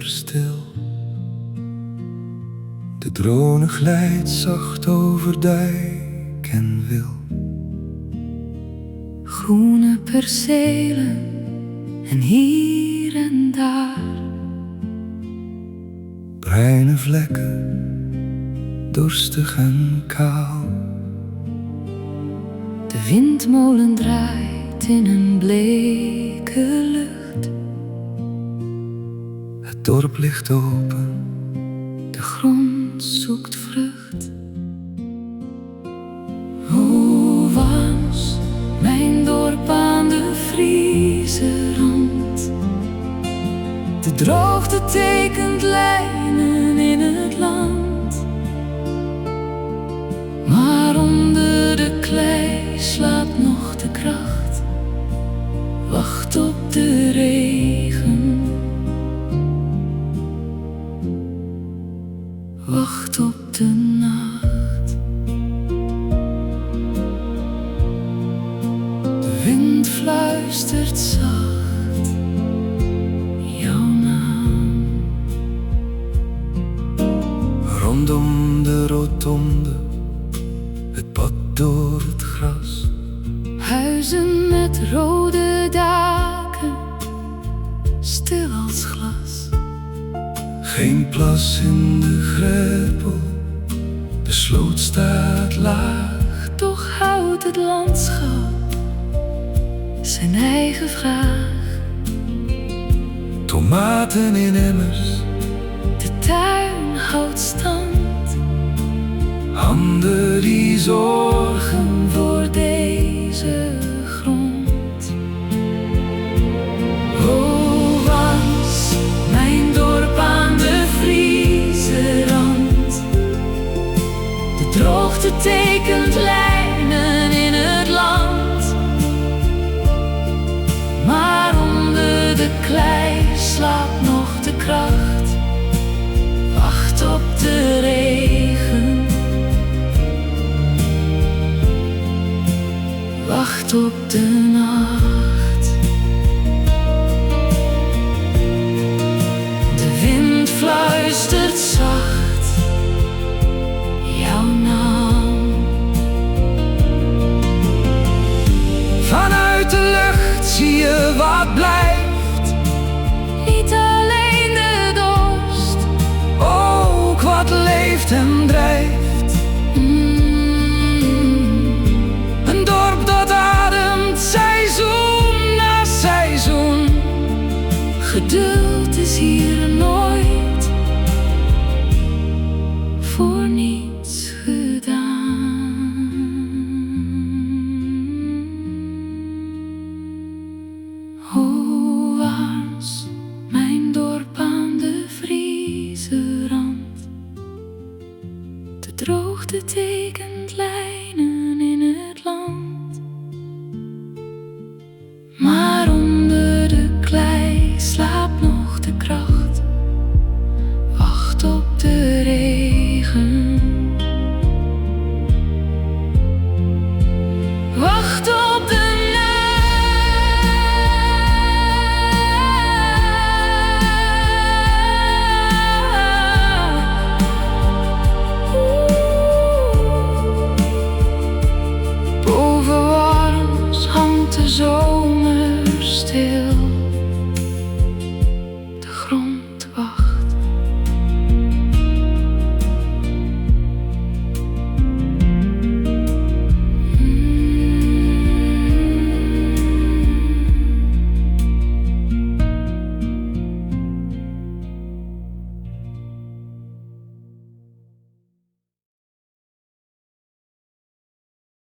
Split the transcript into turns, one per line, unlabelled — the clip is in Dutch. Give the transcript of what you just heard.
stil. De drone glijdt zacht over dijk en wil.
Groene percelen en hier en daar
bruine vlekken, dorstig en kaal.
De windmolen draait in een bleke lucht.
Het dorp ligt open,
De grond zoekt vrucht. Hoe was mijn dorp aan de Friese rand? De droogte tekent lijnen in het land, maar onder de klei slaapt nog de kracht. Wacht op de regen, wacht op de nacht. De wind fluistert zacht jouw naam.
rondom de rotonde, het pad door het gras.
Huizen met rode daken, stil als glas.
Geen plas in de greppel, de sloot staat laag.
Toch houdt het landschap zijn eigen vraag.
Tomaten in emmers,
De tuin houdt stand,
handen die zorgen
voor deze grond. Oh, was mijn dorp aan de Friese rand? De droogte tekent lijnen in het land, maar onder de klei slaapt nog de kracht. Wacht op de regen, wacht op de nacht. De wind fluistert zacht jouw naam.
vanuit de lucht zie je wat blijft.
Niet alleen de dorst,
Ook wat leeft en drijft. Een dorp dat ademt seizoen na seizoen.
geduld is hier nooit voor niets gedaan. Hoe was mijn dorp aan de Friese rand? De droogte tekent